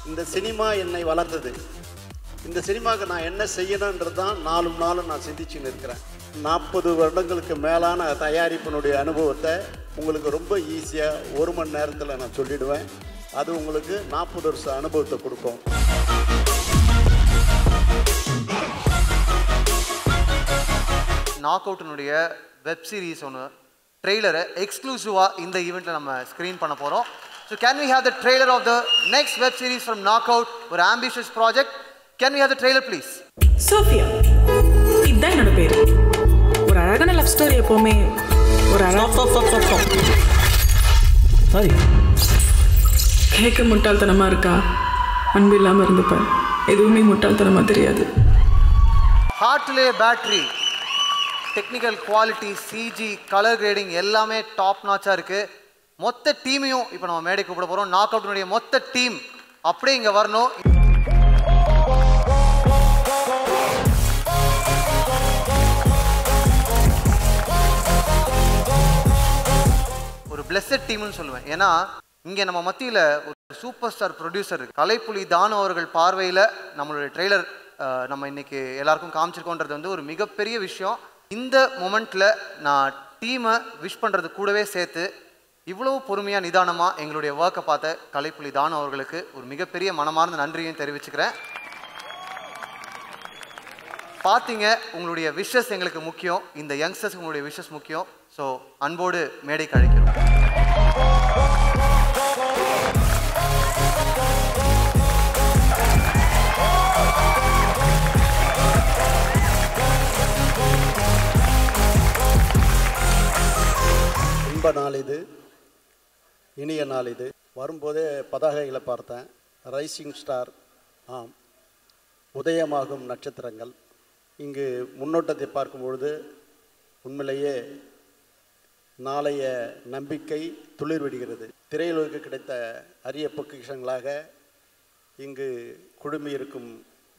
இந்த சினிமா என்னை வளர்த்தது. இந்த சினிமாவுக்கு நான் என்ன செய்யணுன்றது தான் நாளும் நான் சிந்திச்சுன்னு இருக்கிறேன். 40 வருடங்களுக்கு மேலான தயாரிப்பினுடைய அனுபவத்தை உங்களுக்கு ரொம்ப ஈஸியாக 1 மணி நேரத்தில் நான் சொல்லிடுவேன். அது உங்களுக்கு 40 வருஷ அனுபவத்தை கொடுக்கும். நாக் அவுட்டினுடைய வெப் சீரிஸ் ஒன்று ட்ரெய்லரை எக்ஸ்க்ளூசிவாக இந்த ஈவெண்ட்டில் நம்ம ஸ்க்ரீன் பண்ண போகிறோம். So can we have the trailer of the next web series from Knock Out, ஒரு ambitious project. Can we have the trailer please? Sophia, இதுதான் என்னோட பேர். ஒரு அழகான லவ் ஸ்டோரி எப்போவுமே ஒரு சாரி கேட்க முட்டாள்தனமாக இருக்கா? அன்பு இல்லாமல் இருந்துப்பேன். எதுவுமே முட்டாள்தனமாக தெரியாது. ஹார்ட்லே பேட்டரி, technical quality, CG, colour grading எல்லாமே டாப் நாச்சாக இருக்குது. மொத்த டீமையும் இப்போ நம்ம மேடை கூப்பிட போகிறோம். நாக் அவுட்டினுடைய மொத்த டீம் அப்படியே இங்கே வரணும். ஒரு பிளெஸட் டீம்னு சொல்லுவேன். ஏன்னா இங்கே நம்ம மத்தியில் ஒரு சூப்பர் ஸ்டார் ப்ரொடியூசர் இருக்குது. கலைப்புலி தானு அவர்கள் பார்வையில் நம்மளுடைய ட்ரெய்லர் நம்ம இன்னைக்கு எல்லாருக்கும் காமிச்சிருக்கோன்றது வந்து ஒரு மிகப்பெரிய விஷயம். இந்த மொமெண்ட்டில் நான் டீமை விஷ் பண்ணுறது கூடவே சேர்த்து இவ்வளோ பொறுமையாக நிதானமாக எங்களுடைய ஒர்க்கை பார்த்த கலைப்புலி தானு அவர்களுக்கு ஒரு மிகப்பெரிய மனமார்ந்த நன்றியும் தெரிவிச்சுக்கிறேன். பார்த்தீங்க, உங்களுடைய விஷஸ் எங்களுக்கு முக்கியம். இந்த யங்ஸ்டர்ஸ் உங்களுடைய விஷஸ் முக்கியம். ஸோ அன்போடு மேடைக்கு அழைக்கிறோம். இன்ப நாள் இது, இனிய நாள் இது. வரும்போதே பதாகைகளை பார்த்தேன். ரைசிங் ஸ்டார், ஆம், உதயமாகும் நட்சத்திரங்கள். இங்கு முன்னோட்டத்தை பார்க்கும்பொழுது உண்மையிலேயே நாளைய நம்பிக்கை துளிர் விடுகிறது. திரையுலகுக்கு கிடைத்த அரிய பொக்கிஷங்களாக இங்கு குழுமி இருக்கும்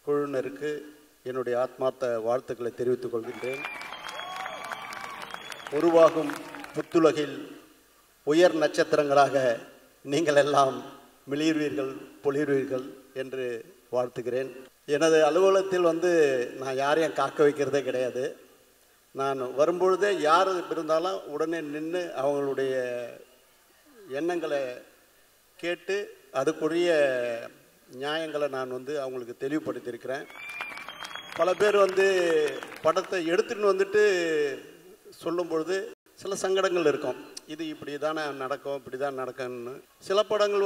குழுவினருக்கு என்னுடைய ஆத்மார்த்த வாழ்த்துக்களை தெரிவித்துக் கொள்கின்றேன். உருவாகும் புத்துலகில் உயர் நட்சத்திரங்களாக நீங்கள் எல்லாம் மிளிர்வீர்கள், பொலிர்வீர்கள் என்று வாழ்த்துகிறேன். எனது அலுவலகத்தில் நான் யாரையும் காக்க வைக்கிறதே கிடையாது. நான் வரும்பொழுதே யார் இருந்தாலும் உடனே நின்று அவங்களுடைய எண்ணங்களை கேட்டு அதுக்குரிய நியாயங்களை நான் அவங்களுக்கு தெளிவுபடுத்தியிருக்கிறேன். பல பேர் படத்தை எடுத்துன்னு வந்துட்டு சொல்லும் பொழுது சில சங்கடங்கள் இருக்கும். இது இப்படி தானே நடக்கும், இப்படி தான் நடக்கும்னு. சில படங்கள்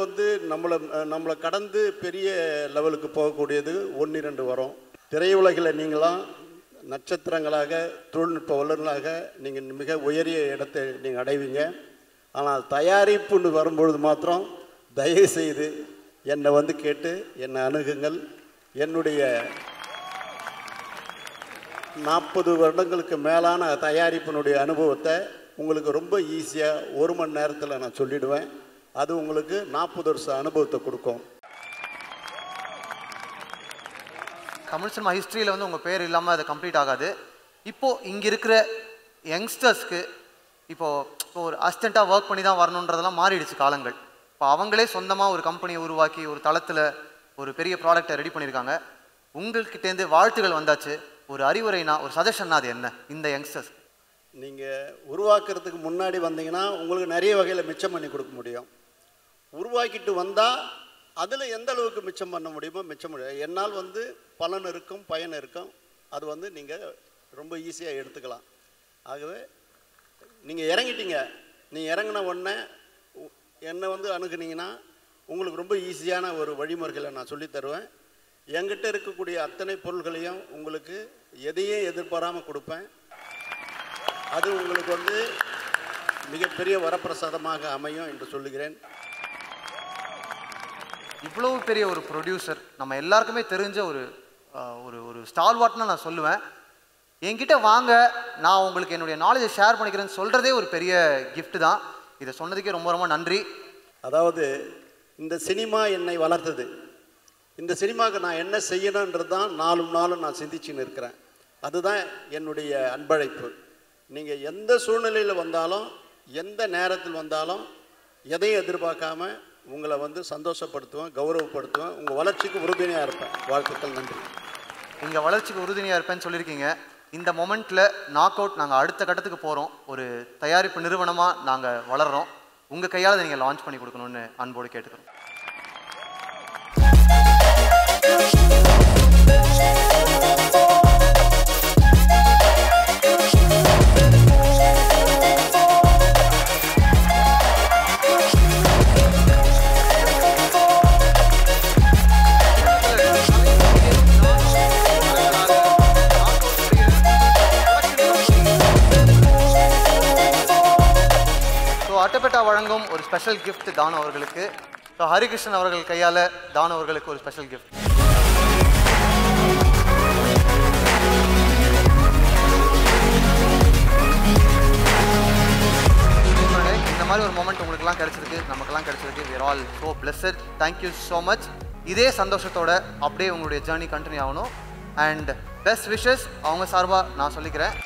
நம்மளை கடந்து பெரிய லெவலுக்கு போகக்கூடியது 1-2 வரும். திரையுலகில் நீங்களாம் நட்சத்திரங்களாக, தொழில்நுட்ப வல்லுநர்களாக நீங்கள் மிக உயரிய இடத்தை நீங்கள் அடைவீங்க. ஆனால் தயாரிப்புன்னு வரும்பொழுது மாத்திரம் தயவு செய்து என்னை கேட்டு என்னை அணுகுங்கள். என்னுடைய 40 வருடங்களுக்கு மேலான தயாரிப்பினுடைய அனுபவத்தை உங்களுக்கு ரொம்ப ஈஸியாக 1 மணி நேரத்தில் நான் சொல்லிடுவேன். அது உங்களுக்கு 40 வருஷ அனுபவத்தை கொடுக்கும். தமிழ் சினிமா ஹிஸ்ட்ரியில் உங்கள் பேர் இல்லாமல் அது கம்ப்ளீட் ஆகாது. இப்போது இங்கே இருக்கிற யங்ஸ்டர்ஸ்க்கு இப்போது ஒரு அசிஸ்டண்ட்டாக ஒர்க் பண்ணி தான் வரணுன்றதெல்லாம் மாறிடுச்சு காலங்கள். இப்போ அவங்களே சொந்தமாக ஒரு கம்பெனியை உருவாக்கி ஒரு தளத்தில் ஒரு பெரிய ப்ராடக்டை ரெடி பண்ணியிருக்காங்க. உங்கள்கிட்டேருந்து வாழ்த்துகள் வந்தாச்சு. ஒரு அறிவுரைனா, ஒரு சஜஷன்னா அது என்ன இந்த யங்ஸ்டர்ஸ்? நீங்கள் உருவாக்குறதுக்கு முன்னாடி வந்தீங்கன்னா உங்களுக்கு நிறைய வகையில் மிச்சம் பண்ணி கொடுக்க முடியும். உருவாக்கிட்டு வந்தால் அதில் எந்த அளவுக்கு மிச்சம் பண்ண முடியுமோ மிச்சம் முடியும். என்னால் பலன் இருக்கும், பயன் இருக்கும். அது நீங்கள் ரொம்ப ஈஸியாக எடுத்துக்கலாம். ஆகவே நீங்கள் இறங்கிட்டீங்க, நீங்கள் இறங்கின உடனே என்னை அணுகுனீங்கன்னா உங்களுக்கு ரொம்ப ஈஸியான ஒரு வழிமுறைகளை நான் சொல்லித்தருவேன். என்கிட்ட இருக்கக்கூடிய அத்தனை பொருள்களையும் உங்களுக்கு எதையும் எதிர்பாராமல் கொடுப்பேன். அது உங்களுக்கு மிகப்பெரிய வரப்பிரசாதமாக அமையும் என்று சொல்லுகிறேன். இவ்வளவு பெரிய ஒரு ப்ரொடியூசர், நம்ம எல்லாருக்குமே தெரிஞ்ச ஒரு ஒரு ஸ்டால்வார்ட்னா நான் சொல்லுவேன். என்கிட்ட வாங்க, நான் உங்களுக்கு என்னுடைய நாலேஜை ஷேர் பண்ணிக்கிறேன்னு சொல்கிறதே ஒரு பெரிய கிஃப்ட் தான். இதை சொன்னதுக்கே ரொம்ப ரொம்ப நன்றி. அதாவது இந்த சினிமா என்னை வளர்த்தது. இந்த சினிமாவுக்கு நான் என்ன செய்யணுன்றது தான் நாளும் நான் சிந்திச்சுன்னு இருக்கிறேன். அதுதான் என்னுடைய அன்பழைப்பு. நீங்கள் எந்த சூழ்நிலையில் வந்தாலும், எந்த நேரத்தில் வந்தாலும் எதையும் எதிர்பார்க்காம உங்களை வந்து சந்தோஷப்படுத்துவேன், கௌரவப்படுத்துவேன், உங்கள் வளர்ச்சிக்கு உறுதுணையாக இருப்பேன். வாழ்த்துக்கள், நன்றி. நீங்கள் வளர்ச்சிக்கு உறுதுணையாக இருப்பேன்னு சொல்லியிருக்கீங்க. இந்த மொமெண்ட்டில் நாக் அவுட் நாங்கள் அடுத்த கட்டத்துக்கு போகிறோம். ஒரு தயாரிப்பு நிறுவனமாக நாங்கள் வளர்கிறோம். உங்கள் கையால் நீங்கள் லான்ச் பண்ணி கொடுக்கணும்னு அன்போடு கேட்டுக்கிறோம். அட்டப்பெட்டா வழங்கும் ஒரு ஸ்பெஷல் கிஃப்ட் தானு அவர்களுக்கு. ஸோ ஹரிகிருஷ்ணன் அவர்கள் கையால் தானு அவர்களுக்கு ஒரு ஸ்பெஷல் கிஃப்ட். இந்த மாதிரி ஒரு மொமெண்ட் உங்களுக்குலாம் கிடைச்சிருக்கு, நமக்கெல்லாம் கிடைச்சிருக்கு. we are all so blessed. Thank you so much. இதே சந்தோஷத்தோட அப்படியே உங்களுடைய ஜேர்னி கண்டினியூ ஆகணும். அண்ட் பெஸ்ட் விஷஸ் அவங்க சார்பாக நான் சொல்லிக்கிறேன்.